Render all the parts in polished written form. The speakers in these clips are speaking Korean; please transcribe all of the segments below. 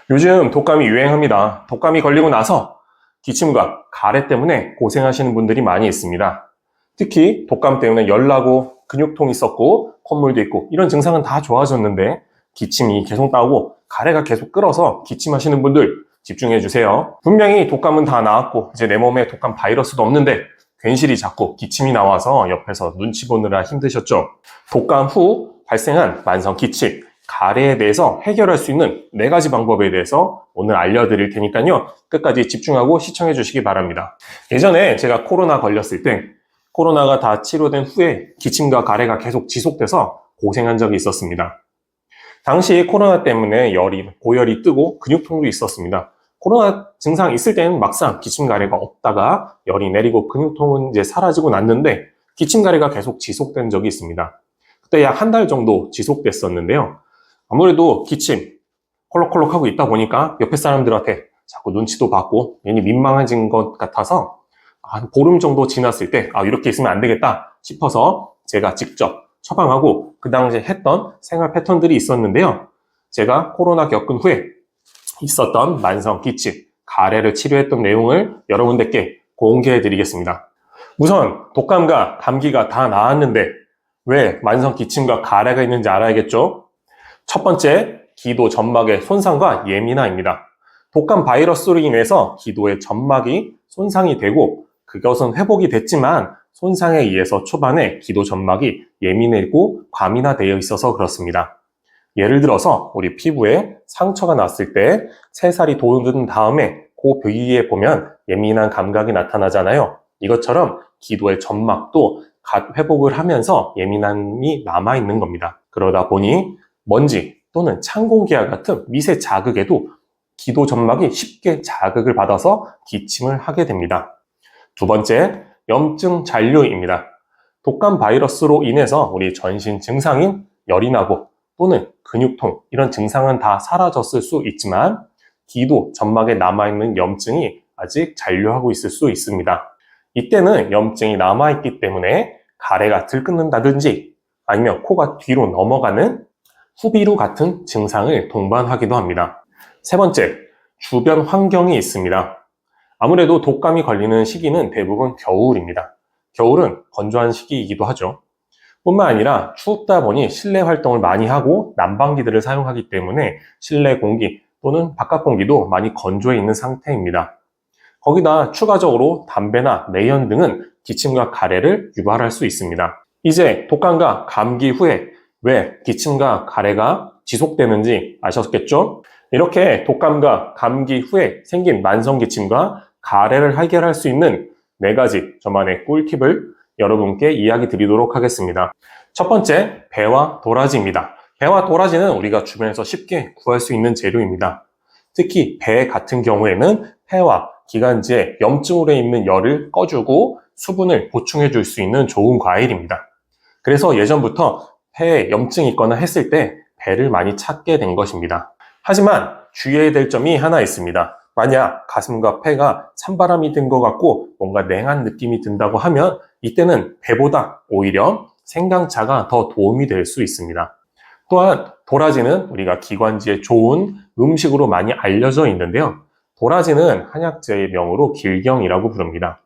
요즘 독감이 유행합니다. 독감이 걸리고 나서 기침과 가래 때문에 고생하시는 분들이 많이 있습니다. 특히 독감 때문에 열나고 근육통이 있었고 콧물도 있고 이런 증상은 다 좋아졌는데 기침이 계속 나오고 가래가 계속 끓어서 기침하시는 분들 집중해 주세요. 분명히 독감은 다 나았고 이제 내 몸에 독감 바이러스도 없는데 괜시리 자꾸 기침이 나와서 옆에서 눈치 보느라 힘드셨죠? 독감 후 발생한 만성 기침, 가래에 대해서 해결할 수 있는 4가지 방법에 대해서 오늘 알려드릴 테니까요. 끝까지 집중하고 시청해 주시기 바랍니다. 예전에 제가 코로나 걸렸을 때 코로나가 다 치료된 후에 기침과 가래가 계속 지속돼서 고생한 적이 있었습니다. 당시 코로나 때문에 고열이 뜨고 근육통도 있었습니다. 코로나 증상 있을 때는 막상 기침 가래가 없다가 열이 내리고 근육통은 이제 사라지고 났는데 기침 가래가 계속 지속된 적이 있습니다. 그때 약 1달 정도 지속됐었는데요. 아무래도 기침 콜록콜록 하고 있다 보니까 옆에 사람들한테 자꾸 눈치도 받고 괜히 민망해진 것 같아서 한 보름 정도 지났을 때 이렇게 있으면 안 되겠다 싶어서 제가 직접 처방하고 그 당시에 했던 생활 패턴들이 있었는데요. 제가 코로나 겪은 후에 있었던 만성 기침, 가래를 치료했던 내용을 여러분들께 공개해 드리겠습니다. 우선 독감과 감기가 다 나았는데 왜 만성 기침과 가래가 있는지 알아야겠죠? 첫 번째, 기도 점막의 손상과 예민화입니다. 독감 바이러스로 인해서 기도의 점막이 손상이 되고 그것은 회복이 됐지만 손상에 의해서 초반에 기도 점막이 예민해지고 과민화되어 있어서 그렇습니다. 예를 들어서 우리 피부에 상처가 났을 때 새살이 돋은 다음에 그 부위에 보면 예민한 감각이 나타나잖아요. 이것처럼 기도의 점막도 회복을 하면서 예민함이 남아있는 겁니다. 그러다 보니 먼지 또는 찬 공기와 같은 미세 자극에도 기도 점막이 쉽게 자극을 받아서 기침을 하게 됩니다. 두 번째, 염증 잔류입니다. 독감 바이러스로 인해서 우리 전신 증상인 열이 나고 또는 근육통 이런 증상은 다 사라졌을 수 있지만 기도 점막에 남아있는 염증이 아직 잔류하고 있을 수 있습니다. 이때는 염증이 남아있기 때문에 가래가 들끓는다든지 아니면 코가 뒤로 넘어가는 후비루 같은 증상을 동반하기도 합니다. 세 번째, 주변 환경이 있습니다. 아무래도 독감이 걸리는 시기는 대부분 겨울입니다. 겨울은 건조한 시기이기도 하죠. 뿐만 아니라 춥다 보니 실내 활동을 많이 하고 난방기들을 사용하기 때문에 실내 공기 또는 바깥 공기도 많이 건조해 있는 상태입니다. 거기다 추가적으로 담배나 매연 등은 기침과 가래를 유발할 수 있습니다. 이제 독감과 감기 후에 왜 기침과 가래가 지속되는지 아셨겠죠? 이렇게 독감과 감기 후에 생긴 만성 기침과 가래를 해결할 수 있는 4가지 저만의 꿀팁을 여러분께 이야기 드리도록 하겠습니다. 첫 번째, 배와 도라지입니다. 배와 도라지는 우리가 주변에서 쉽게 구할 수 있는 재료입니다. 특히 배 같은 경우에는 폐와 기관지에 염증으로 있는 열을 꺼주고 수분을 보충해 줄 수 있는 좋은 과일입니다. 그래서 예전부터 폐에 염증이 있거나 했을 때 배를 많이 찾게 된 것입니다. 하지만 주의해야 될 점이 하나 있습니다. 만약 가슴과 폐가 찬바람이 든 것 같고 뭔가 냉한 느낌이 든다고 하면 이때는 배보다 오히려 생강차가 더 도움이 될 수 있습니다. 또한 도라지는 우리가 기관지에 좋은 음식으로 많이 알려져 있는데요. 도라지는 한약재의 명으로 길경이라고 부릅니다.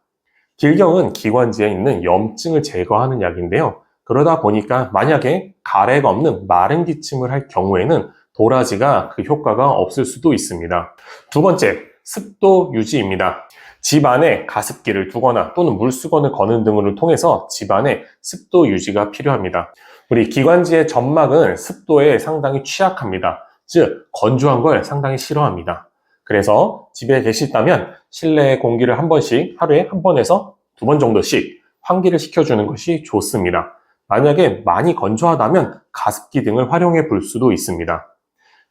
길경은 기관지에 있는 염증을 제거하는 약인데요. 그러다 보니까 만약에 가래가 없는 마른 기침을 할 경우에는 도라지가 그 효과가 없을 수도 있습니다. 두 번째, 습도 유지입니다. 집 안에 가습기를 두거나 또는 물수건을 거는 등을 통해서 집 안에 습도 유지가 필요합니다. 우리 기관지의 점막은 습도에 상당히 취약합니다. 즉, 건조한 걸 상당히 싫어합니다. 그래서 집에 계시다면 실내 공기를 하루에 1번에서 2번 정도씩 환기를 시켜주는 것이 좋습니다. 만약에 많이 건조하다면 가습기 등을 활용해 볼 수도 있습니다.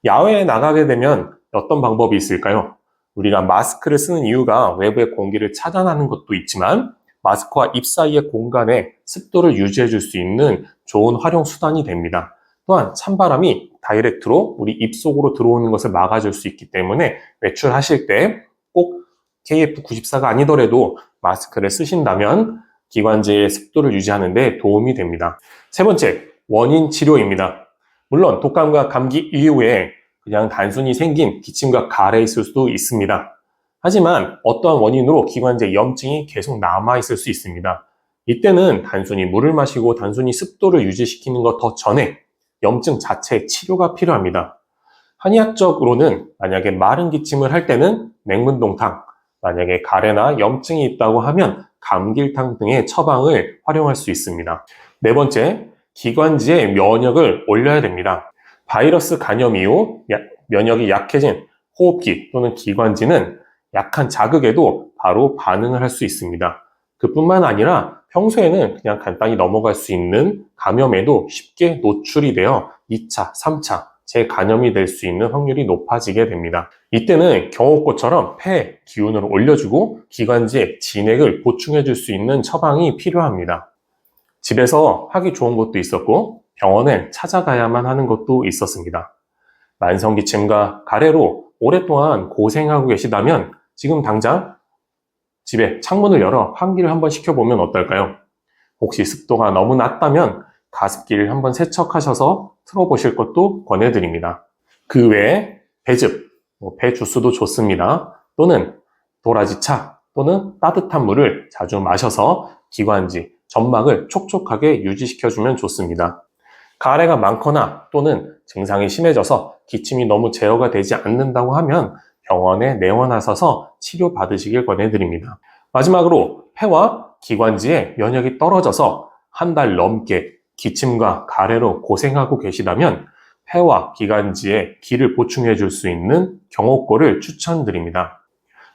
야외에 나가게 되면 어떤 방법이 있을까요? 우리가 마스크를 쓰는 이유가 외부의 공기를 차단하는 것도 있지만 마스크와 입 사이의 공간에 습도를 유지해 줄 수 있는 좋은 활용 수단이 됩니다. 또한 찬바람이 다이렉트로 우리 입 속으로 들어오는 것을 막아줄 수 있기 때문에 외출하실 때 꼭 KF94가 아니더라도 마스크를 쓰신다면 기관지의 습도를 유지하는 데 도움이 됩니다. 세 번째, 원인 치료입니다. 물론 독감과 감기 이후에 그냥 단순히 생긴 기침과 가래에 있을 수도 있습니다. 하지만 어떠한 원인으로 기관지에 염증이 계속 남아있을 수 있습니다. 이때는 단순히 물을 마시고 단순히 습도를 유지시키는 것 더 전에 염증 자체의 치료가 필요합니다. 한의학적으로는 만약에 마른 기침을 할 때는 맹문동탕, 만약에 가래나 염증이 있다고 하면 감길탕 등의 처방을 활용할 수 있습니다. 네 번째, 기관지의 면역을 올려야 됩니다. 바이러스 감염 이후 면역이 약해진 호흡기 또는 기관지는 약한 자극에도 바로 반응을 할 수 있습니다. 그뿐만 아니라 평소에는 그냥 간단히 넘어갈 수 있는 감염에도 쉽게 노출이 되어 2차, 3차 재감염이 될 수 있는 확률이 높아지게 됩니다. 이때는 경호고처럼 폐 기운을 올려주고 기관지에 진액을 보충해 줄 수 있는 처방이 필요합니다. 집에서 하기 좋은 것도 있었고 병원에 찾아가야만 하는 것도 있었습니다. 만성기침과 가래로 오랫동안 고생하고 계시다면 지금 당장 집에 창문을 열어 환기를 한번 시켜보면 어떨까요? 혹시 습도가 너무 낮다면 가습기를 한번 세척하셔서 틀어보실 것도 권해드립니다. 그 외에 배즙, 배 주스도 좋습니다. 또는 도라지차 또는 따뜻한 물을 자주 마셔서 기관지, 점막을 촉촉하게 유지시켜주면 좋습니다. 가래가 많거나 또는 증상이 심해져서 기침이 너무 제어가 되지 않는다고 하면 병원에 내원하셔서 치료받으시길 권해드립니다. 마지막으로 폐와 기관지의 면역이 떨어져서 한 달 넘게 기침과 가래로 고생하고 계시다면 폐와 기관지에 기를 보충해 줄 수 있는 경옥고를 추천드립니다.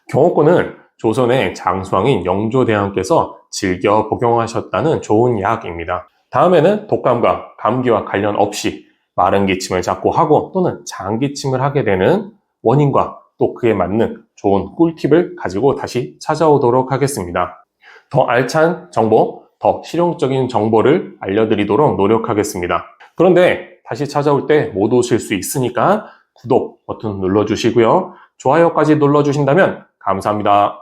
경옥고는 조선의 장수왕인 영조대왕께서 즐겨 복용하셨다는 좋은 약입니다. 다음에는 독감과 감기와 관련 없이 마른 기침을 자꾸 하고 또는 장기침을 하게 되는 원인과 또 그에 맞는 좋은 꿀팁을 가지고 다시 찾아오도록 하겠습니다. 더 알찬 정보, 더 실용적인 정보를 알려드리도록 노력하겠습니다. 그런데 다시 찾아올 때 못 오실 수 있으니까 구독 버튼 눌러주시고요. 좋아요까지 눌러주신다면 감사합니다.